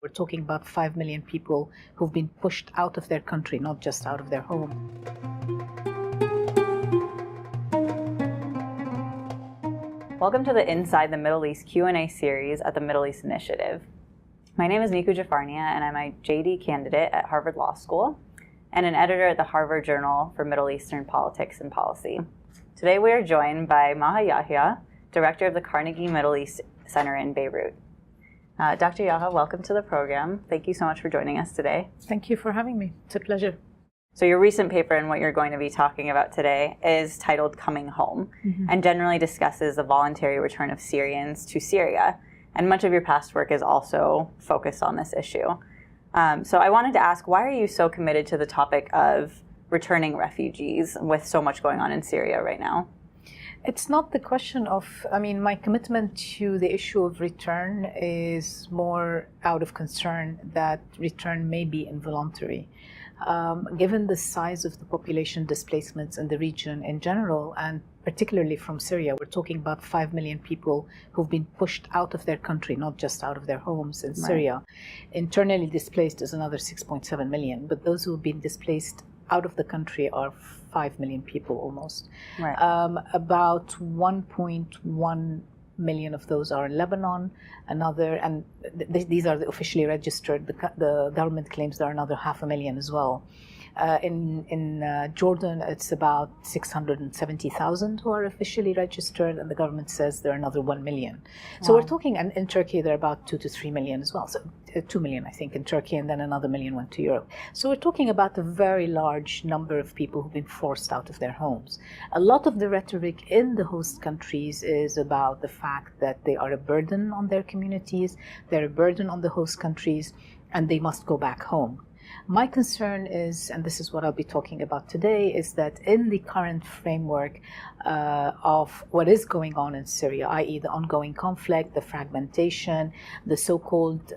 We're talking about 5 million people who've been pushed out of their country, not just out of their home. Welcome to the Inside the Middle East Q&A series at the Middle East Initiative. My name is Niku Jafarnia, and I'm a JD candidate at Harvard Law School and an editor at the Harvard Journal for Middle Eastern Politics and Policy. Today we are joined by Maha Yahya, director of the Carnegie Middle East Center in Beirut. Dr. Yahya, welcome to the program. Thank you so much for joining us today. Thank you for having me. It's a pleasure. So your recent paper and what you're going to be talking about today is titled Coming Home, and generally discusses the voluntary return of Syrians to Syria. And much of your past work is also focused on this issue. So I wanted to ask, why are you so committed to the topic of returning refugees with so much going on in Syria right now? It's not the question of, my commitment to the issue of return is more out of concern that return may be involuntary. Given the size of the population displacements in the region in general, and particularly from Syria, we're talking about 5 million people who've been pushed out of their country, not just out of their homes in Syria. Internally displaced is another 6.7 million, but those who've been displaced out of the country are 5 million people almost. About 1.1 million of those are in Lebanon, these are the officially registered. The government claims there are another 500,000 as well. In Jordan, it's about 670,000 who are officially registered, and the government says there are another 1 million. So we're talking, and in Turkey there are about 2 to 3 million as well. So 2 million, I think, in Turkey, and then another million went to Europe. So we're talking about a very large number of people who've been forced out of their homes. A lot of the rhetoric in the host countries is about the fact that they are a burden on their communities, they're a burden on the host countries, and they must go back home. My concern is, and this is what I'll be talking about today, is that in the current framework of what is going on in Syria, i.e. the ongoing conflict, the fragmentation, the so-called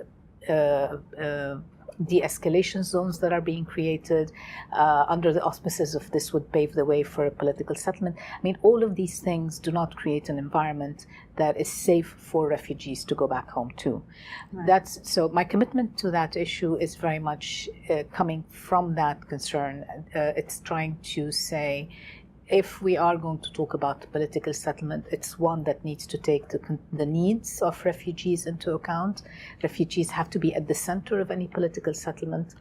de-escalation zones that are being created under the auspices of this would pave the way for a political settlement. All of these things do not create an environment that is safe for refugees to go back home to. So my commitment to that issue is very much coming from that concern. It's trying to say, if we are going to talk about political settlement, it's one that needs to take the needs of refugees into account. Refugees have to be at the center of any political settlement.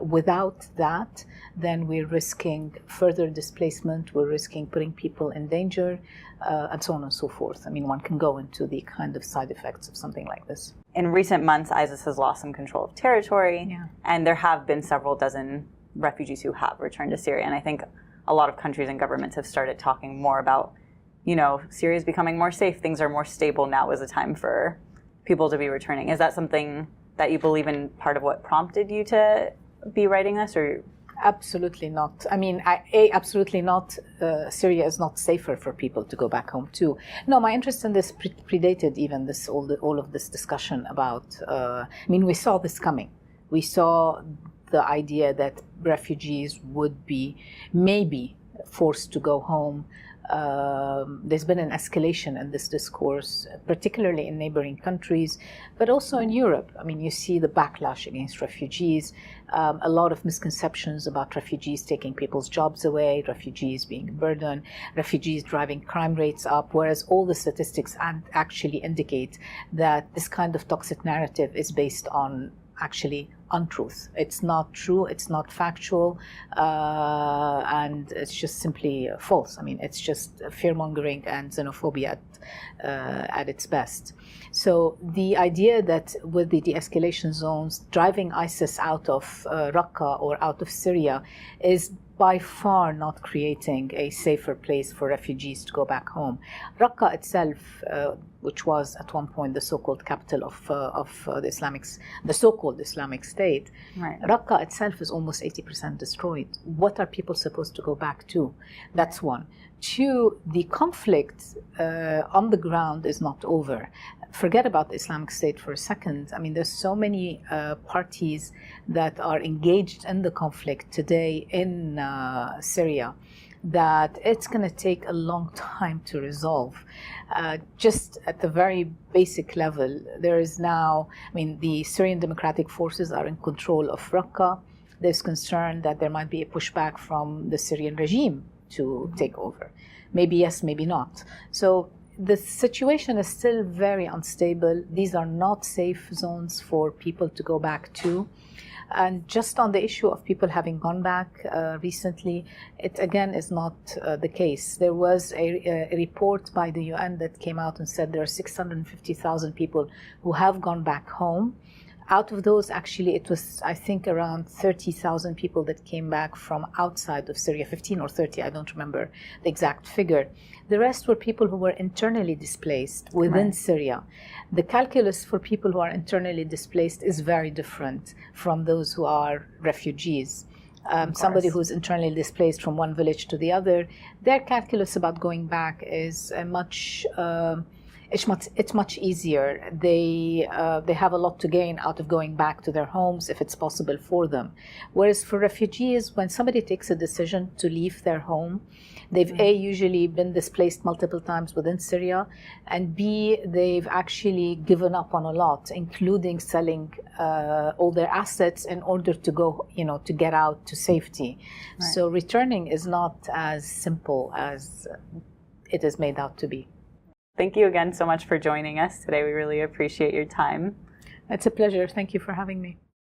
Without that, then we're risking further displacement, we're risking putting people in danger, and so on and so forth. One can go into the kind of side effects of something like this. In recent months, ISIS has lost some control of territory, and there have been several dozen refugees who have returned to Syria. And I think a lot of countries and governments have started talking more about, Syria is becoming more safe, things are more stable, now is the time for people to be returning. Is that something that you believe in, part of what prompted you to be writing this, or? Absolutely not. Absolutely not. Syria is not safer for people to go back home to. No, my interest in this predated even all of this discussion about, we saw this coming. We saw the idea that refugees would be maybe forced to go home. There's been an escalation in this discourse, particularly in neighboring countries, but also in Europe. You see the backlash against refugees, a lot of misconceptions about refugees taking people's jobs away, refugees being a burden, refugees driving crime rates up, whereas all the statistics actually indicate that this kind of toxic narrative is based on actually untruth. It's not true, it's not factual, and it's just simply false. It's just fear-mongering and xenophobia at its best. So the idea that with the de-escalation zones, driving ISIS out of Raqqa or out of Syria is by far not creating a safer place for refugees to go back home. Raqqa itself, which was at one point the so-called capital of the so-called Islamic State, Raqqa itself is almost 80% destroyed. What are people supposed to go back to? That's one. Two, the conflict on the ground is not over. Forget about the Islamic State for a second. There's so many parties that are engaged in the conflict today in Syria that it's going to take a long time to resolve. Just at the very basic level, there is now, the Syrian Democratic Forces are in control of Raqqa. There's concern that there might be a pushback from the Syrian regime to take over. Maybe yes, maybe not. So the situation is still very unstable. These are not safe zones for people to go back to. And just on the issue of people having gone back recently, it again is not the case. There was a report by the UN that came out and said there are 650,000 people who have gone back home. Out of those, actually, it was, I think, around 30,000 people that came back from outside of Syria, 15 or 30, I don't remember the exact figure. The rest were people who were internally displaced within Syria. The calculus for people who are internally displaced is very different from those who are refugees. Somebody who's internally displaced from one village to the other, their calculus about going back is it's much easier. They have a lot to gain out of going back to their homes if it's possible for them. Whereas for refugees, when somebody takes a decision to leave their home, they've A, usually been displaced multiple times within Syria, and B, they've actually given up on a lot, including selling all their assets in order to go, to get out to safety. Right. So returning is not as simple as it is made out to be. Thank you again so much for joining us today. We really appreciate your time. It's a pleasure. Thank you for having me.